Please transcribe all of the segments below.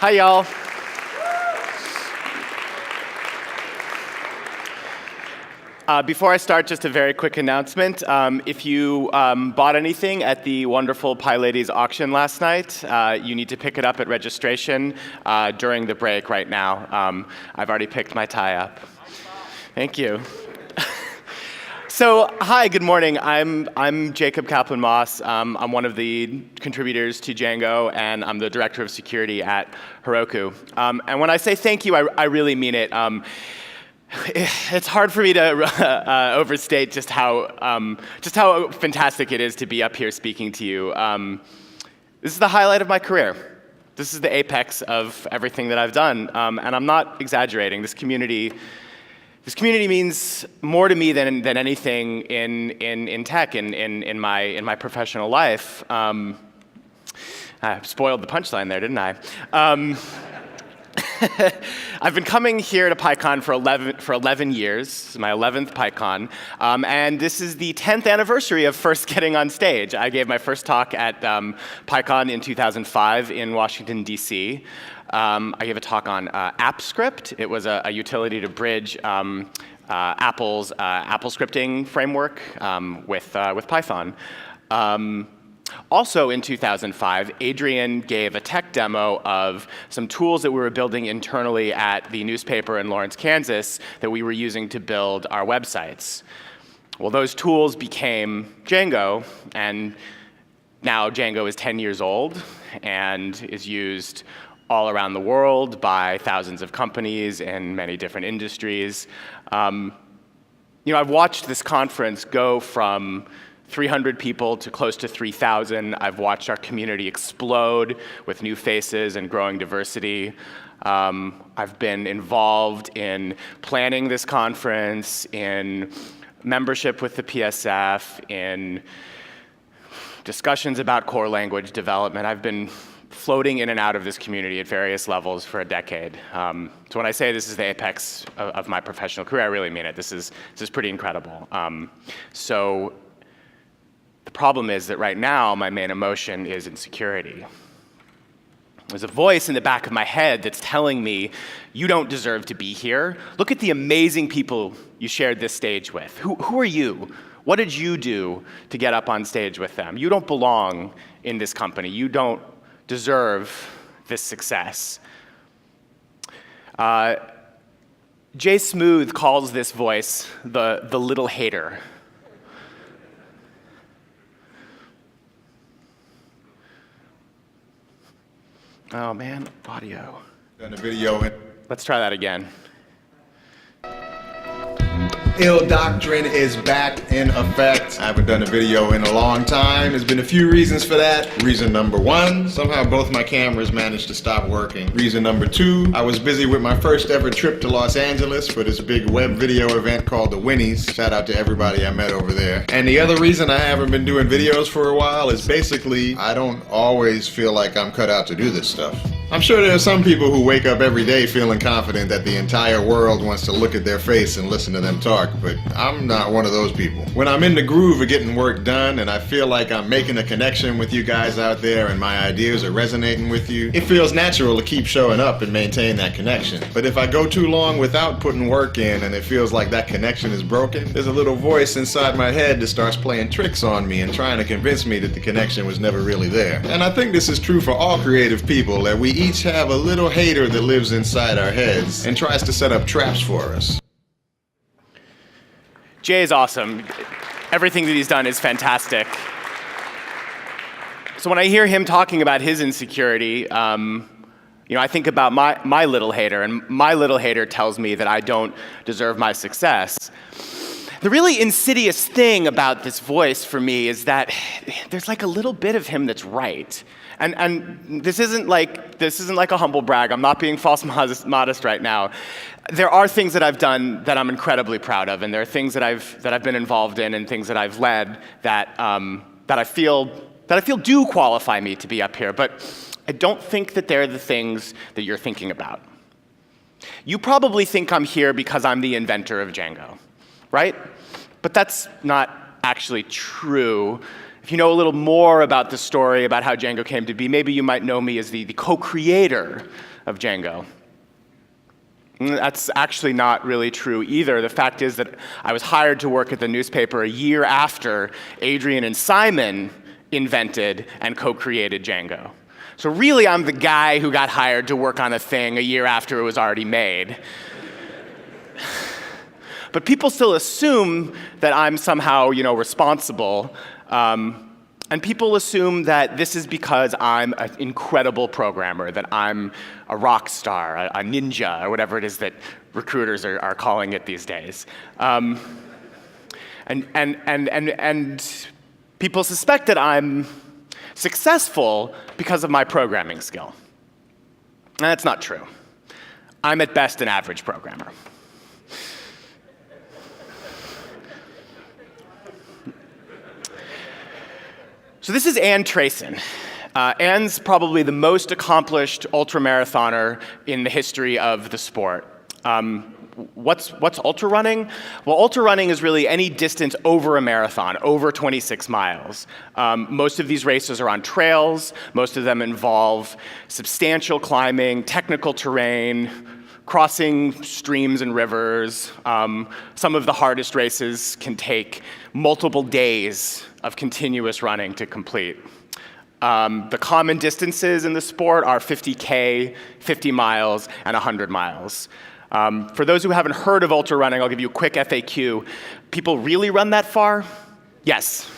Hi, y'all. Before I start, just a very quick announcement. If you bought anything at the wonderful PyLadies auction last night, you need to pick it up at registration during the break right now. I've already picked my tie up. Thank you. So, hi, good morning. I'm Jacob Kaplan Moss. I'm one of the contributors to Django, and I'm the director of security at Heroku. And when I say thank you, I really mean it. It's hard for me to overstate just how fantastic it is to be up here speaking to you. This is the highlight of my career. This is the apex of everything that I've done, and I'm not exaggerating. This community means more to me than anything in tech in my professional life. I spoiled the punchline there, didn't I? I've been coming here to Pycon for 11 years. This is my 11th Pycon, and this is the 10th anniversary of first getting on stage. I gave my first talk at Pycon in 2005 in Washington, D.C. I gave a talk on AppScript. It was a utility to bridge Apple's Apple scripting framework with Python. Also in 2005, Adrian gave a tech demo of some tools that we were building internally at the newspaper in Lawrence, Kansas, that we were using to build our websites. Well, those tools became Django, and now Django is 10 years old and is used all around the world by thousands of companies in many different industries. I've watched this conference go from 300 people to close to 3,000. I've watched our community explode with new faces and growing diversity. I've been involved in planning this conference, in membership with the PSF, in discussions about core language development. I've been floating in and out of this community at various levels for a decade. So when I say this is the apex of my professional career, I really mean it. This is pretty incredible. So the problem is that right now, my main emotion is insecurity. There's a voice in the back of my head that's telling me, you don't deserve to be here. Look at the amazing people you shared this stage with. Who are you? What did you do to get up on stage with them? You don't belong in this company. You don't deserve this success. Jay Smooth calls this voice the little hater. Oh man, audio. Done a video. Let's try that again. Ill doctrine is back in effect. I haven't done a video in a long time. There's been a few reasons for that. Reason number one, somehow both my cameras managed to stop working. Reason number two, I was busy with my first ever trip to Los Angeles for this big web video event called the Winnies. Shout out to everybody I met over there. And the other reason I haven't been doing videos for a while is basically I don't always feel like I'm cut out to do this stuff. I'm sure there are some people who wake up every day feeling confident that the entire world wants to look at their face and listen to them talk, but I'm not one of those people. When I'm in the groove of getting work done and I feel like I'm making a connection with you guys out there and my ideas are resonating with you, it feels natural to keep showing up and maintain that connection. But if I go too long without putting work in and it feels like that connection is broken, there's a little voice inside my head that starts playing tricks on me and trying to convince me that the connection was never really there. And I think this is true for all creative people, that we each have a little hater that lives inside our heads and tries to set up traps for us. Jay is awesome. Everything that he's done is fantastic. So when I hear him talking about his insecurity, I think about my little hater, and my little hater tells me that I don't deserve my success. The really insidious thing about this voice for me is that there's like a little bit of him that's right. And this isn't like a humble brag. I'm not being false modest right now. There are things that I've done that I'm incredibly proud of, and there are things that I've been involved in and things that I've led that I feel do qualify me to be up here. But I don't think that they're the things that you're thinking about. You probably think I'm here because I'm the inventor of Django, right? But that's not actually true. If you know a little more about the story, about how Django came to be, maybe you might know me as the co-creator of Django. That's actually not really true either. The fact is that I was hired to work at the newspaper a year after Adrian and Simon invented and co-created Django. So really, I'm the guy who got hired to work on a thing a year after it was already made. But people still assume that I'm somehow, responsible. And people assume that this is because I'm an incredible programmer, that I'm a rock star, a ninja, or whatever it is that recruiters are calling it these days. And people suspect that I'm successful because of my programming skill. And that's not true. I'm at best an average programmer. So this is Ann Trayson. Ann's probably the most accomplished ultramarathoner in the history of the sport. What's ultra running? Well, ultra running is really any distance over a marathon, over 26 miles. Most of these races are on trails. Most of them involve substantial climbing, technical terrain, crossing streams and rivers. Some of the hardest races can take multiple days of continuous running to complete. The common distances in the sport are 50K, 50 miles, and 100 miles. For those who haven't heard of ultra running, I'll give you a quick FAQ. People really run that far? Yes.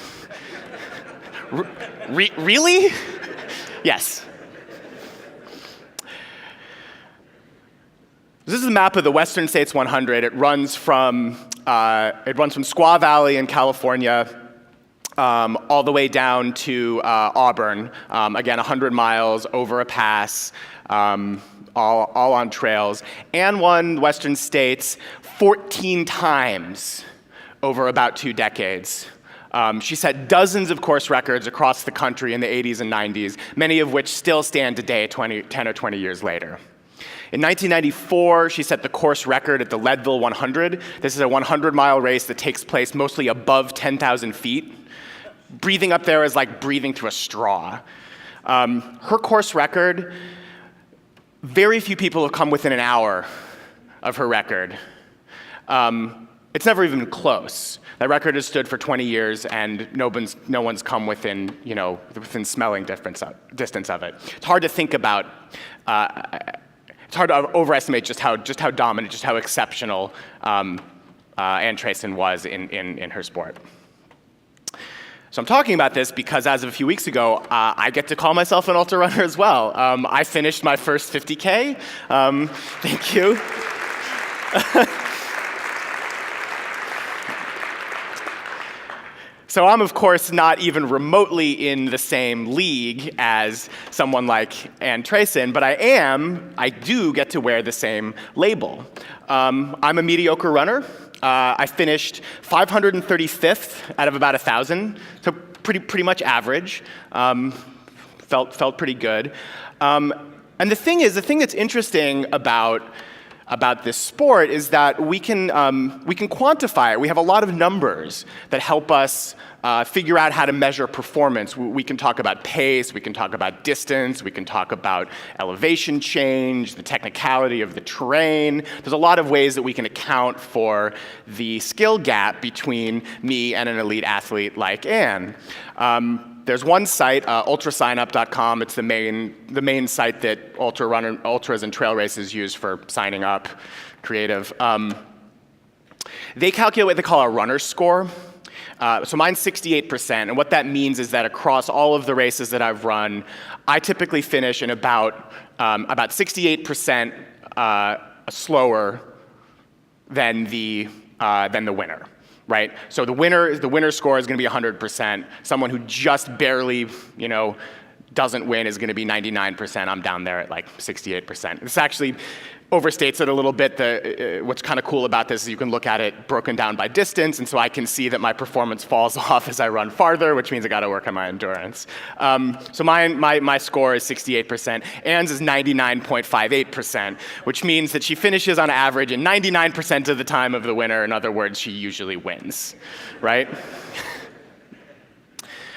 Really? Yes. This is a map of the Western States 100. It runs from Squaw Valley in California all the way down to Auburn. Again, 100 miles over a pass, all on trails. Ann won Western States 14 times over about 2 decades. She set dozens of course records across the country in the 80s and 90s, many of which still stand today 10 or 20 years later. In 1994, she set the course record at the Leadville 100. This is a 100-mile race that takes place mostly above 10,000 feet. Breathing up there is like breathing through a straw. Her course record, very few people have come within an hour of her record. It's never even close. That record has stood for 20 years, and no one's come within smelling distance of it. It's hard to think about. It's hard to overestimate just how dominant, just how exceptional Ann Trayson was in her sport. So I'm talking about this because as of a few weeks ago, I get to call myself an ultra runner as well. I finished my first 50K. Thank you. So I'm, of course, not even remotely in the same league as someone like Ann Trayson, but I do get to wear the same label. I'm a mediocre runner. I finished 535th out of about 1,000, so pretty much average. Felt pretty good. And the thing that's interesting about this sport is that we can quantify it. We have a lot of numbers that help us figure out how to measure performance. We can talk about pace, we can talk about distance, we can talk about elevation change, the technicality of the terrain. There's a lot of ways that we can account for the skill gap between me and an elite athlete like Ann. There's one site, ultrasignup.com. It's the main site that ultras and trail races use for signing up. Creative. They calculate what they call a runner score. So mine's 68%, and what that means is that across all of the races that I've run, I typically finish in about 68% slower than the winner. Right? So the winner score is going to be 100%. Someone who just barely, doesn't win is going to be 99%. I'm down there at like 68%. This actually overstates it a little bit. What's kind of cool about this is you can look at it broken down by distance, and so I can see that my performance falls off as I run farther, which means I got to work on my endurance. So my score is 68%. Ann's is 99.58%, which means that she finishes on average in 99% of the time of the winner. In other words, she usually wins, right?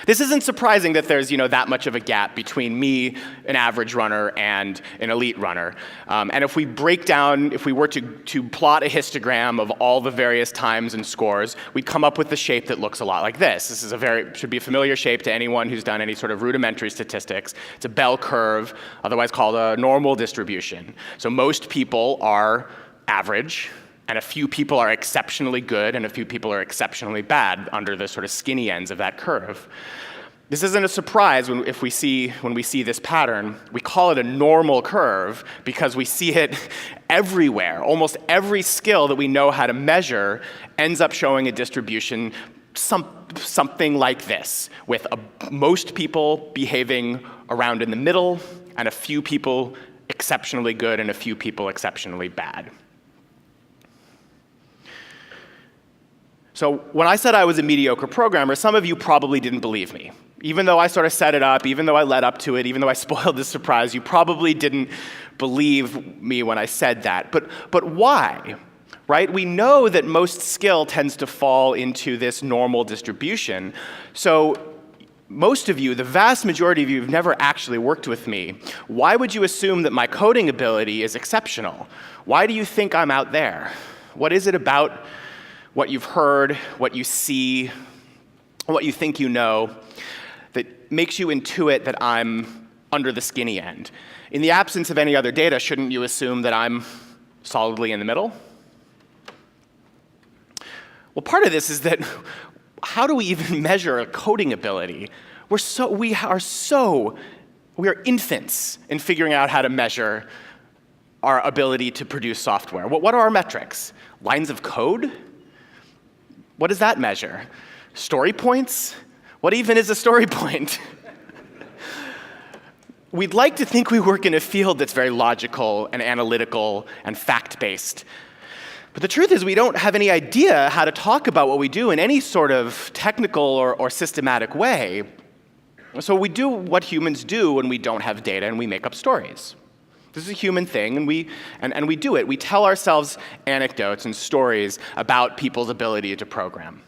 This isn't surprising that there's that much of a gap between me, an average runner, and an elite runner. And if we were to plot a histogram of all the various times and scores, we'd come up with the shape that looks a lot like this. This should be a familiar shape to anyone who's done any sort of rudimentary statistics. It's a bell curve, otherwise called a normal distribution. So most people are average, and a few people are exceptionally good, and a few people are exceptionally bad under the sort of skinny ends of that curve. This isn't a surprise when we see this pattern. We call it a normal curve because we see it everywhere. Almost every skill that we know how to measure ends up showing a distribution something like this, with most people behaving around in the middle, and a few people exceptionally good and a few people exceptionally bad. So when I said I was a mediocre programmer, some of you probably didn't believe me. Even though I sort of set it up, even though I led up to it, even though I spoiled the surprise, you probably didn't believe me when I said that. But why? Right? We know that most skill tends to fall into this normal distribution. So most of you, the vast majority of you, have never actually worked with me. Why would you assume that my coding ability is exceptional? Why do you think I'm out there? What is it about what you've heard, what you see, what you think you know, that makes you intuit that I'm under the skinny end? In the absence of any other data, shouldn't you assume that I'm solidly in the middle? Well, part of this is that how do we even measure a coding ability? We are infants in figuring out how to measure our ability to produce software. What are our metrics? Lines of code? What does that measure? Story points? What even is a story point? We'd like to think we work in a field that's very logical and analytical and fact-based. But the truth is we don't have any idea how to talk about what we do in any sort of technical or systematic way. So we do what humans do when we don't have data, and we make up stories. This is a human thing, and we do it. We tell ourselves anecdotes and stories about people's ability to program.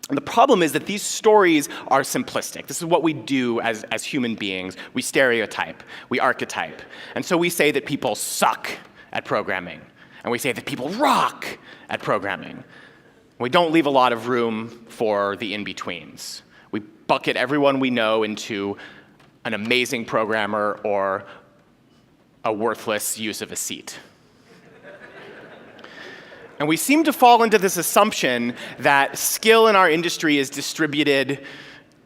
And the problem is that these stories are simplistic. This is what we do as human beings. We stereotype, we archetype. And so we say that people suck at programming, and we say that people rock at programming. We don't leave a lot of room for the in-betweens. We bucket everyone we know into an amazing programmer or a worthless use of a seat. And we seem to fall into this assumption that skill in our industry is distributed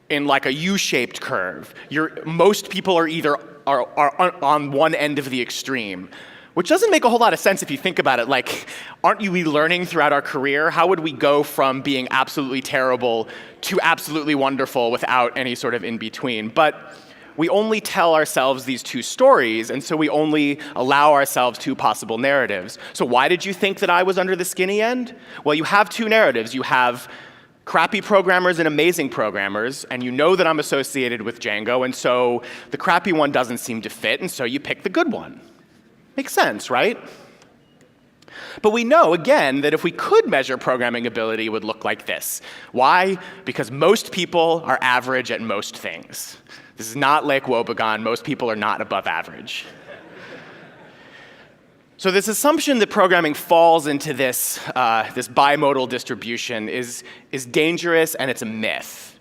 in like a U-shaped curve. Most people are either on one end of the extreme, which doesn't make a whole lot of sense if you think about it. Like, aren't we learning throughout our career? How would we go from being absolutely terrible to absolutely wonderful without any sort of in-between? But we only tell ourselves these two stories, and so we only allow ourselves two possible narratives. So why did you think that I was under the skinny end? Well, you have two narratives. You have crappy programmers and amazing programmers, and you know that I'm associated with Django, and so the crappy one doesn't seem to fit, and so you pick the good one. Makes sense, right? But we know, again, that if we could measure programming ability, it would look like this. Why? Because most people are average at most things. This is not Lake Wobegon. Most people are not above average. So this assumption that programming falls into this bimodal distribution is dangerous, and it's a myth.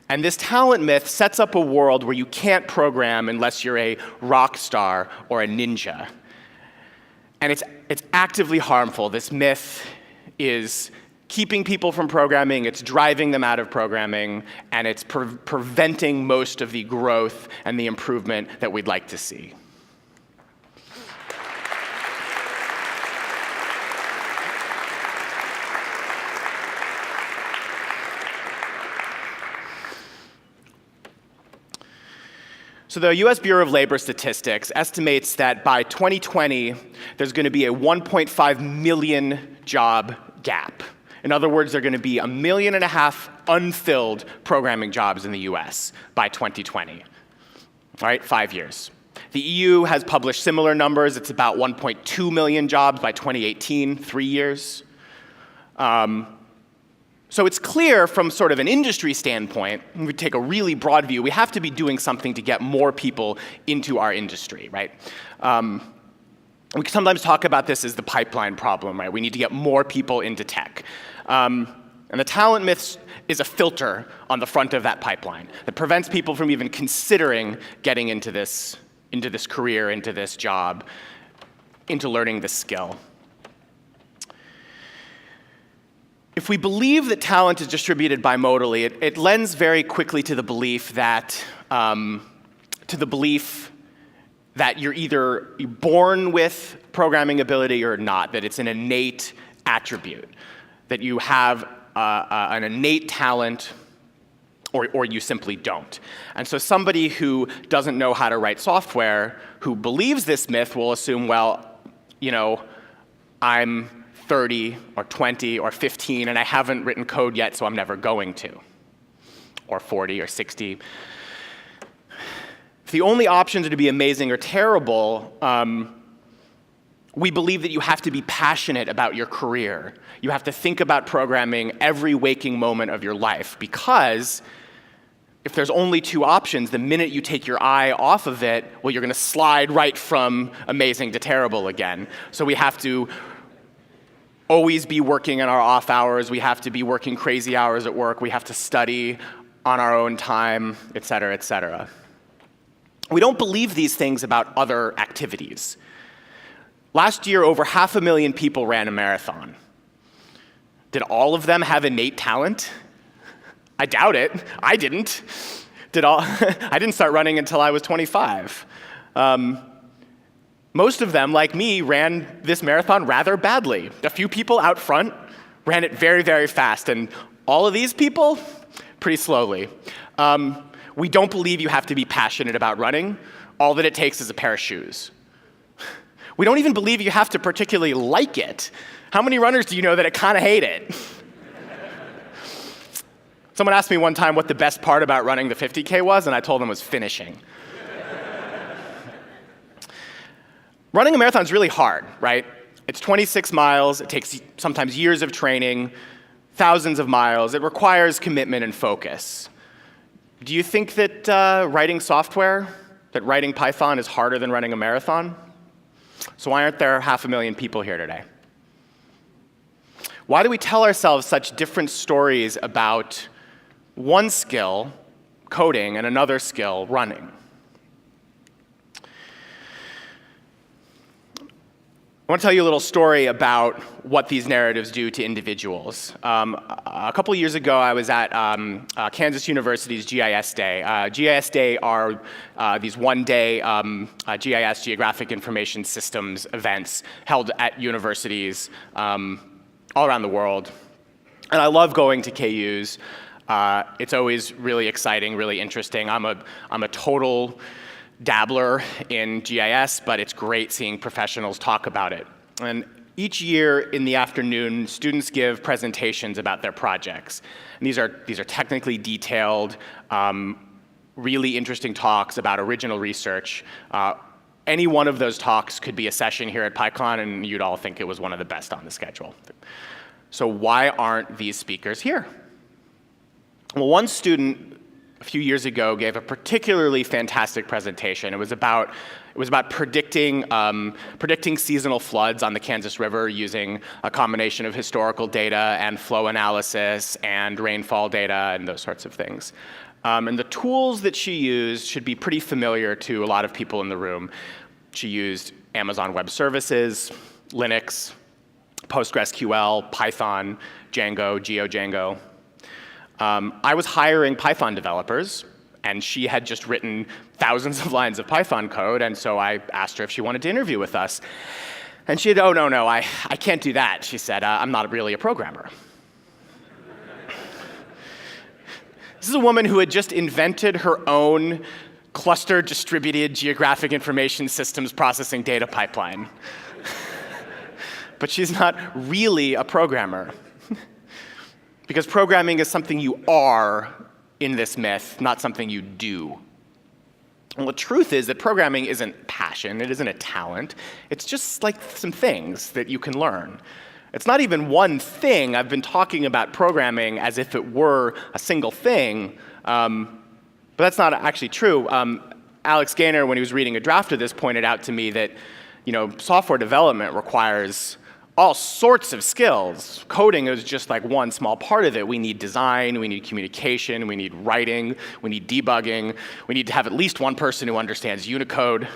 And this talent myth sets up a world where you can't program unless you're a rock star or a ninja. And it's actively harmful. This myth is keeping people from programming, it's driving them out of programming, and it's preventing most of the growth and the improvement that we'd like to see. So the US Bureau of Labor Statistics estimates that by 2020, there's going to be a 1.5 million job gap. In other words, there are going to be 1.5 million unfilled programming jobs in the US by 2020. All right, 5 years. The EU has published similar numbers. It's about 1.2 million jobs by 2018, 3 years. So it's clear from sort of an industry standpoint, when we take a really broad view, we have to be doing something to get more people into our industry, right? We sometimes talk about this as the pipeline problem, right? We need to get more people into tech. And the talent myth is a filter on the front of that pipeline that prevents people from even considering getting into this career, into this job, into learning this skill. If we believe that talent is distributed bimodally, it lends very quickly to the belief that you're either born with programming ability or not, that it's an innate attribute, that you have an innate talent or you simply don't. And so somebody who doesn't know how to write software, who believes this myth, will assume, well, I'm 30 or 20 or 15 and I haven't written code yet, so I'm never going to. Or 40 or 60. If the only options are to be amazing or terrible, we believe that you have to be passionate about your career. You have to think about programming every waking moment of your life, because if there's only two options, the minute you take your eye off of it, well, you're going to slide right from amazing to terrible again. So we have to always be working in our off hours. We have to be working crazy hours at work. We have to study on our own time, et cetera, et cetera. We don't believe these things about other activities. Last year, over 500,000 people ran a marathon. Did all of them have innate talent? I doubt it. I didn't. I didn't start running until I was 25. Most of them, like me, ran this marathon rather badly. A few people out front ran it very, very fast, and all of these people, pretty slowly. We don't believe you have to be passionate about running. All that it takes is a pair of shoes. We don't even believe you have to particularly like it. How many runners do you know that kind of hate it? Someone asked me one time what the best part about running the 50K was, and I told them it was finishing. Running a marathon is really hard, right? It's 26 miles. It takes sometimes years of training, thousands of miles. It requires commitment and focus. Do you think that writing software, that writing Python is harder than running a marathon? So why aren't there 500,000 people here today? Why do we tell ourselves such different stories about one skill, coding, and another skill, running? I want to tell you a little story about what these narratives do to individuals. A couple years ago, I was at Kansas University's GIS Day. GIS Day are these one-day GIS, Geographic Information Systems, events held at universities all around the world. And I love going to KU's. It's always really exciting, really interesting. I'm a total dabbler in GIS, but it's great seeing professionals talk about it. And each year in the afternoon, students give presentations about their projects. And these are technically detailed, really interesting talks about original research. Any one of those talks could be a session here at Pycon, and you'd all think it was one of the best on the schedule. So why aren't these speakers here? Well, one student a few years ago gave a particularly fantastic presentation. It was about predicting seasonal floods on the Kansas River using a combination of historical data and flow analysis and rainfall data and those sorts of things. And the tools that she used should be pretty familiar to a lot of people in the room. She used Amazon Web Services, Linux, PostgreSQL, Python, Django, GeoDjango. I was hiring Python developers, and she had just written thousands of lines of Python code, and so I asked her if she wanted to interview with us. And she said, oh, no, I can't do that. She said, I'm not really a programmer. This is a woman who had just invented her own cluster distributed geographic information systems processing data pipeline. But she's not really a programmer. Because programming is something you are in this myth, not something you do. Well, the truth is that programming isn't passion, it isn't a talent, it's just like some things that you can learn. It's not even one thing. I've been talking about programming as if it were a single thing, but that's not actually true. Alex Gaynor, when he was reading a draft of this, pointed out to me that software development requires all sorts of skills. Coding is just like one small part of it. We need design, we need communication, we need writing, we need debugging, we need to have at least one person who understands Unicode.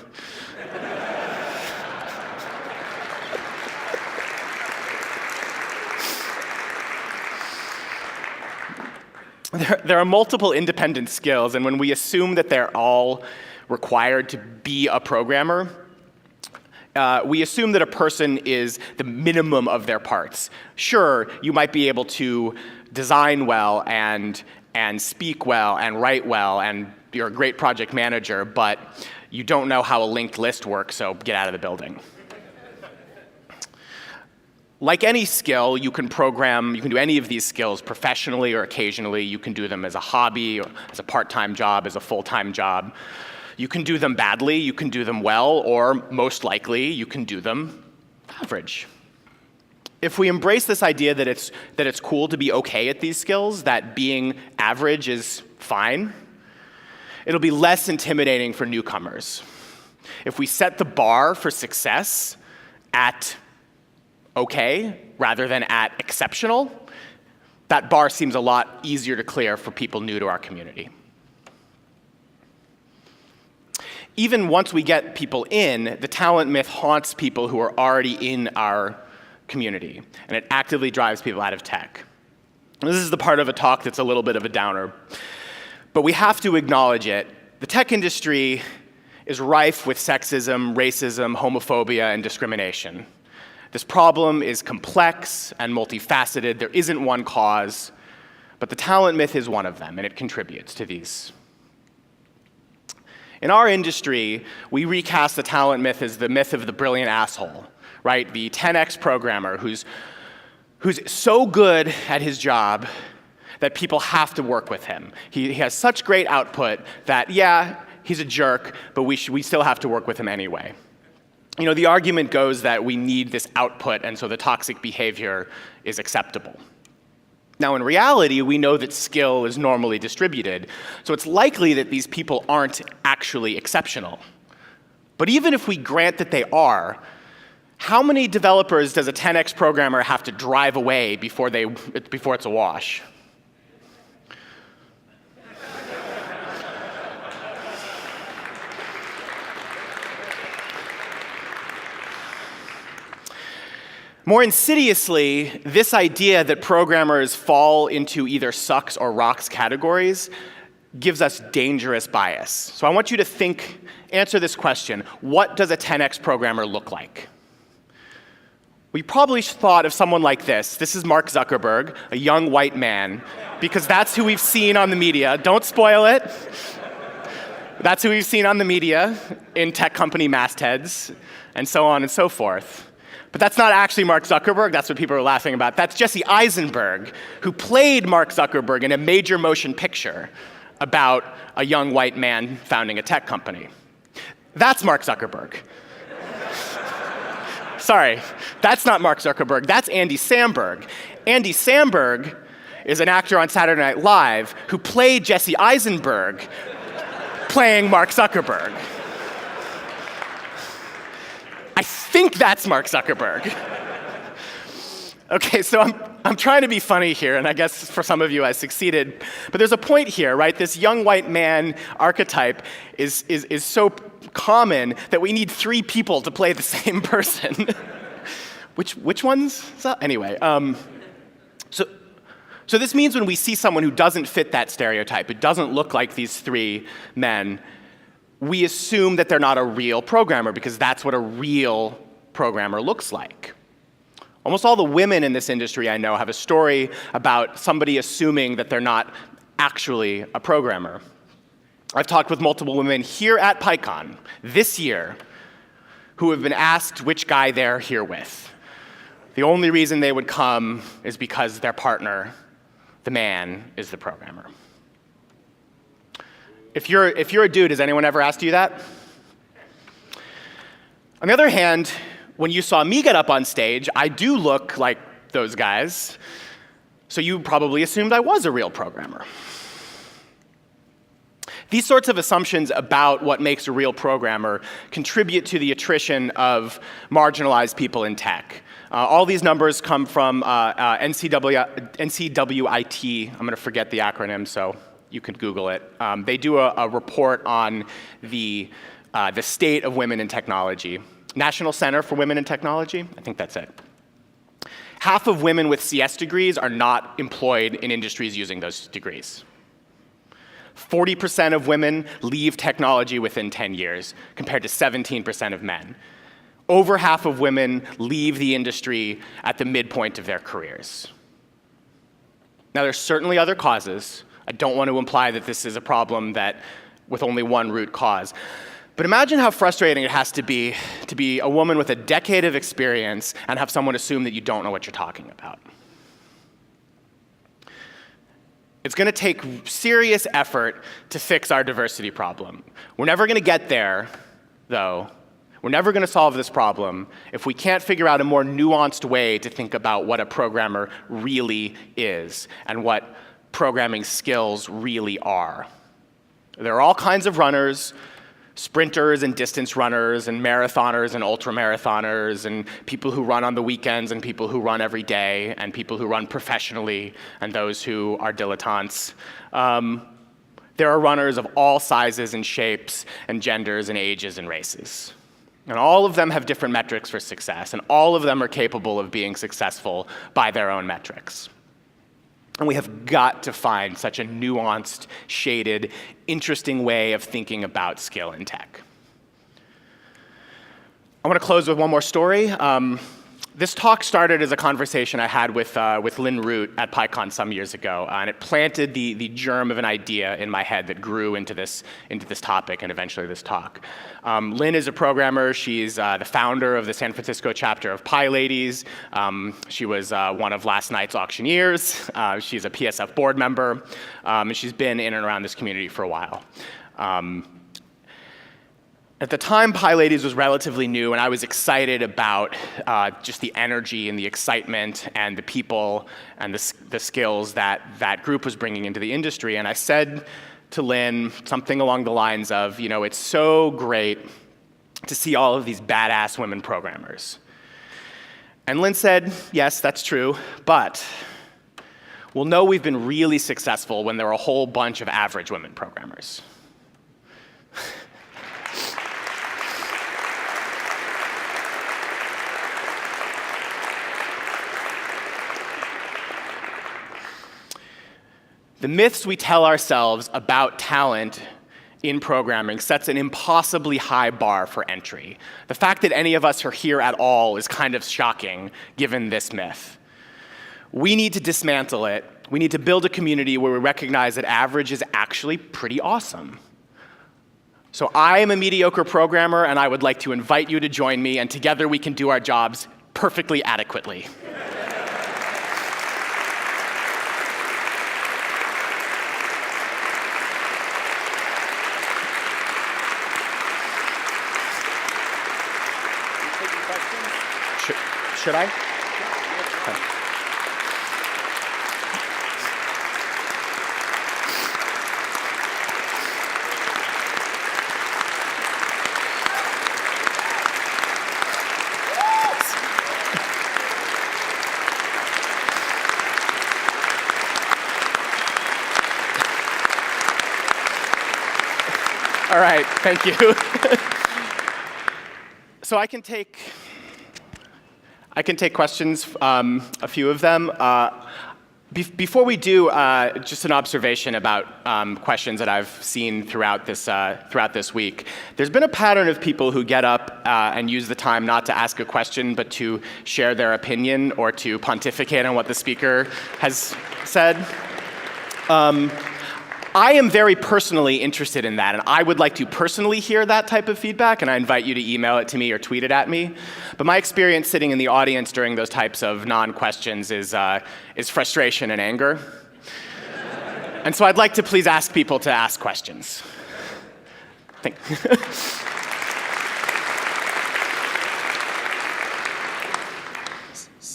There are multiple independent skills, and when we assume that they're all required to be a programmer, we assume that a person is the minimum of their parts. Sure, you might be able to design well and speak well and write well, and you're a great project manager, but you don't know how a linked list works, so get out of the building. Like any skill, you can do any of these skills professionally or occasionally. You can do them as a hobby, or as a part-time job, as a full-time job. You can do them badly, you can do them well, or most likely, you can do them average. If we embrace this idea that it's cool to be okay at these skills, that being average is fine, it'll be less intimidating for newcomers. If we set the bar for success at okay rather than at exceptional, that bar seems a lot easier to clear for people new to our community. Even once we get people in, the talent myth haunts people who are already in our community, and it actively drives people out of tech. This is the part of a talk that's a little bit of a downer, but we have to acknowledge it. The tech industry is rife with sexism, racism, homophobia, and discrimination. This problem is complex and multifaceted. There isn't one cause, but the talent myth is one of them, and it contributes to these. In our industry, we recast the talent myth as the myth of the brilliant asshole, right? The 10x programmer who's so good at his job that people have to work with him. He has such great output that, yeah, he's a jerk, but we still have to work with him anyway. The argument goes that we need this output, and so the toxic behavior is acceptable. Now, in reality, we know that skill is normally distributed, so it's likely that these people aren't actually exceptional. But even if we grant that they are, how many developers does a 10x programmer have to drive away before it's a wash? More insidiously, this idea that programmers fall into either sucks or rocks categories gives us dangerous bias. So I want you to answer this question: what does a 10x programmer look like? We probably thought of someone like this. This is Mark Zuckerberg, a young white man, because that's who we've seen on the media. Don't spoil it. That's who we've seen on the media in tech company mastheads, and so on and so forth. But that's not actually Mark Zuckerberg. That's what people are laughing about. That's Jesse Eisenberg, who played Mark Zuckerberg in a major motion picture about a young white man founding a tech company. That's Mark Zuckerberg. Sorry, that's not Mark Zuckerberg. That's Andy Samberg. Andy Samberg is an actor on Saturday Night Live who played Jesse Eisenberg playing Mark Zuckerberg. I think that's Mark Zuckerberg. Okay, so I'm trying to be funny here, and I guess for some of you I succeeded. But there's a point here, right? This young white man archetype is so common that we need 3 people to play the same person. Which ones? Anyway, so this means when we see someone who doesn't fit that stereotype, it doesn't look like these 3 men, we assume that they're not a real programmer, because that's what a real programmer looks like. Almost all the women in this industry I know have a story about somebody assuming that they're not actually a programmer. I've talked with multiple women here at Pycon this year who have been asked which guy they're here with. The only reason they would come is because their partner, the man, is the programmer. If you're a dude, has anyone ever asked you that? On the other hand, when you saw me get up on stage, I do look like those guys, so you probably assumed I was a real programmer. These sorts of assumptions about what makes a real programmer contribute to the attrition of marginalized people in tech. All these numbers come from NCWIT. I'm going to forget the acronym, so you can Google it. They do a report on the state of women in technology. National Center for Women in Technology, I think that's it. Half of women with CS degrees are not employed in industries using those degrees. 40% of women leave technology within 10 years, compared to 17% of men. Over half of women leave the industry at the midpoint of their careers. Now, there's certainly other causes. I don't want to imply that this is a problem that with only one root cause. But imagine how frustrating it has to be a woman with a decade of experience and have someone assume that you don't know what you're talking about. It's going to take serious effort to fix our diversity problem. We're never going to get there, though. We're never going to solve this problem if we can't figure out a more nuanced way to think about what a programmer really is and what programming skills really are. There are all kinds of runners, sprinters and distance runners and marathoners and ultramarathoners and people who run on the weekends and people who run every day and people who run professionally and those who are dilettantes. There are runners of all sizes and shapes and genders and ages and races. And all of them have different metrics for success, and all of them are capable of being successful by their own metrics. And we have got to find such a nuanced, shaded, interesting way of thinking about skill in tech. I want to close with one more story. This talk started as a conversation I had with Lynn Root at Pycon some years ago, and it planted the germ of an idea in my head that grew into this topic and eventually this talk. Lynn is a programmer. She's the founder of the San Francisco chapter of PyLadies. She was one of last night's auctioneers. She's a PSF board member, and she's been in and around this community for a while. At the time, PyLadies was relatively new, and I was excited about just the energy and the excitement and the people and the skills that that group was bringing into the industry. And I said to Lynn something along the lines of, you know, it's so great to see all of these badass women programmers. And Lynn said, yes, that's true, but we'll know we've been really successful when there are a whole bunch of average women programmers. The myths we tell ourselves about talent in programming sets an impossibly high bar for entry. The fact that any of us are here at all is kind of shocking, given this myth. We need to dismantle it. We need to build a community where we recognize that average is actually pretty awesome. So I am a mediocre programmer, and I would like to invite you to join me, and together we can do our jobs perfectly adequately. Should I? Okay. All right, thank you. So I can take questions, a few of them. Before we do, just an observation about questions that I've seen throughout this week. There's been a pattern of people who get up and use the time not to ask a question, but to share their opinion or to pontificate on what the speaker has said. I am very personally interested in that, and I would like to personally hear that type of feedback, and I invite you to email it to me or tweet it at me. But my experience sitting in the audience during those types of non-questions is frustration and anger. And so I'd like to please ask people to ask questions.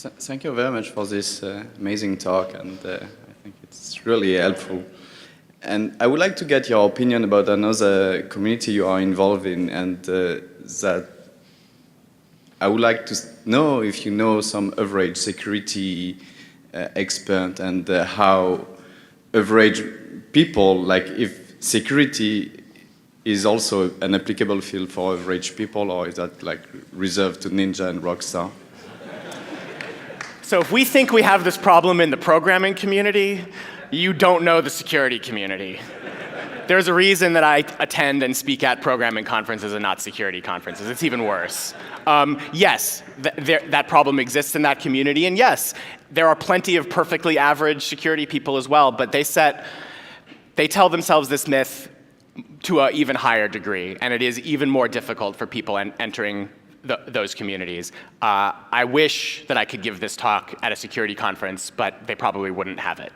Thank you very much for this amazing talk, and I think it's really helpful. And I would like to get your opinion about another community you are involved in, and that I would like to know if you know some average security expert, and how average people, like if security is also an applicable field for average people, or is that like reserved to Ninja and Rockstar? So if we think we have this problem in the programming community, you don't know the security community. There's a reason that I attend and speak at programming conferences and not security conferences. It's even worse. Yes, that problem exists in that community, and yes, there are plenty of perfectly average security people as well, but they tell themselves this myth to an even higher degree, and it is even more difficult for people entering those communities. I wish that I could give this talk at a security conference, but they probably wouldn't have it.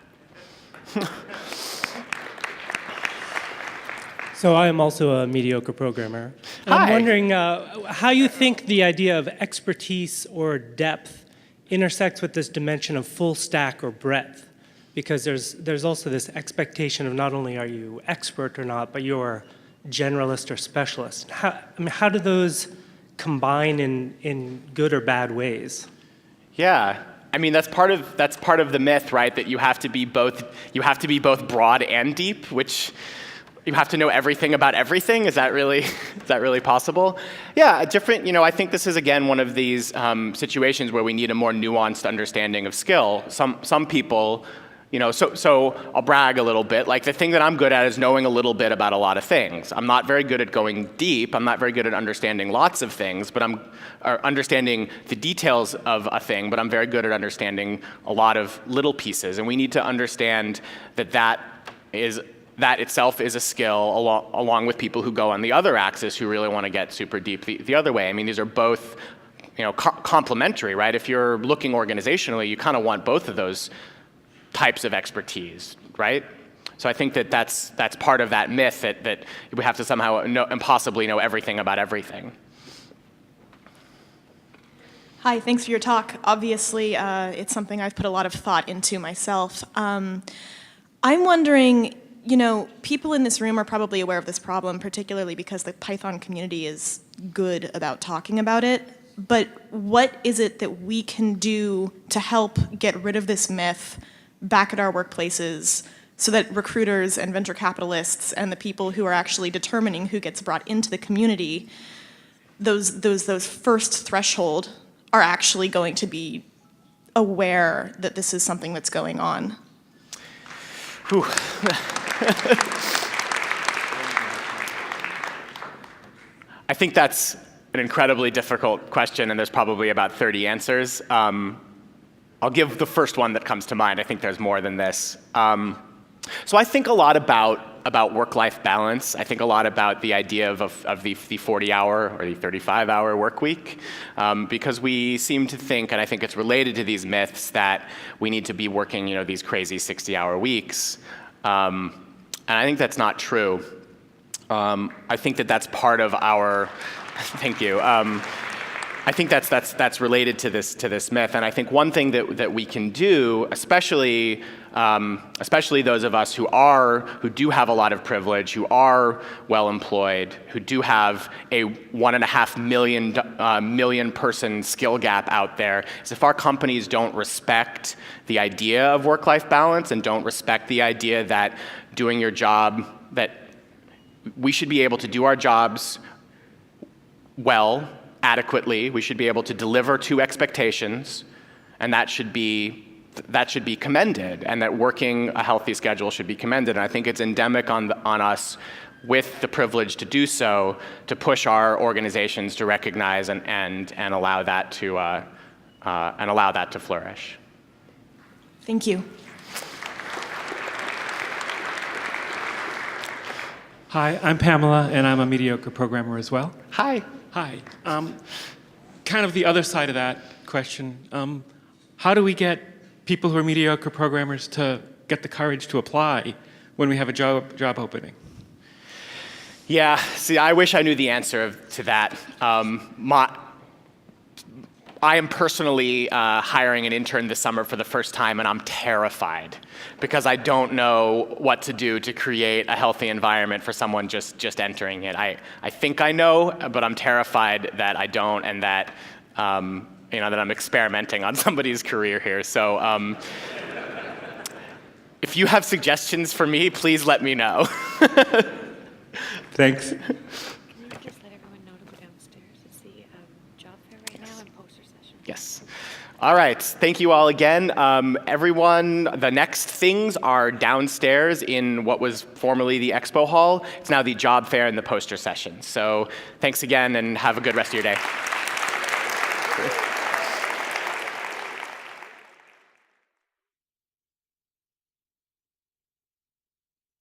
So I am also a mediocre programmer. And Hi. I'm wondering how you think the idea of expertise or depth intersects with this dimension of full stack or breadth. Because there's also this expectation of not only are you expert or not, but you're generalist or specialist. How do those combine in good or bad ways? Yeah, I mean that's part of the myth, right? That you have to be both broad and deep, which you have to know everything about everything. Is that really possible? Yeah, I think this is again one of these situations where we need a more nuanced understanding of skill. Some people. So I'll brag a little bit. Like the thing that I'm good at is knowing a little bit about a lot of things. I'm not very good at going deep. I'm not very good at understanding lots of things, or understanding the details of a thing, but I'm very good at understanding a lot of little pieces. And we need to understand that itself is a skill along with people who go on the other axis who really want to get super deep the other way. I mean, these are both complementary, right? If you're looking organizationally, you kind of want both of those types of expertise, right? So I think that's part of that myth that we have to somehow impossibly know everything about everything. Hi, thanks for your talk. Obviously, it's something I've put a lot of thought into myself. I'm wondering, people in this room are probably aware of this problem, particularly because the Python community is good about talking about it. But what is it that we can do to help get rid of this myth back at our workplaces so that recruiters and venture capitalists and the people who are actually determining who gets brought into the community, those first threshold are actually going to be aware that this is something that's going on? I think that's an incredibly difficult question, and there's probably about 30 answers. I'll give the first one that comes to mind. I think there's more than this. So I think a lot about work-life balance. I think a lot about the idea of the 40-hour or the 35-hour work week, because we seem to think, and I think it's related to these myths, that we need to be working these crazy 60-hour weeks. And I think that's not true. I think that's part of our, thank you. I think that's related to this myth, and I think one thing that we can do, especially those of us who do have a lot of privilege, who are well employed, who do have a 1.5 million person skill gap out there, is if our companies don't respect the idea of work-life balance and don't respect the idea that doing your job, that we should be able to do our jobs well, adequately. We should be able to deliver to expectations, and that should be commended, and that working a healthy schedule should be commended. And I think it's endemic on us with the privilege to do so, to push our organizations to recognize and allow that to flourish. Thank you. Hi, I'm Pamela, and I'm a mediocre programmer as well. Hi. Hi. Kind of the other side of that question, how do we get people who are mediocre programmers to get the courage to apply when we have a job opening? Yeah, see, I wish I knew the answer to that. I am personally hiring an intern this summer for the first time, and I'm terrified because I don't know what to do to create a healthy environment for someone just entering it. I think I know, but I'm terrified that I don't, and that that I'm experimenting on somebody's career here. So if you have suggestions for me, please let me know. Thanks. Can you just let everyone know to go downstairs? It's the job fair right now and poster session. Yes. All right. Thank you all again. Everyone, the next things are downstairs in what was formerly the expo hall. It's now the job fair and the poster session. So thanks again, and have a good rest of your day.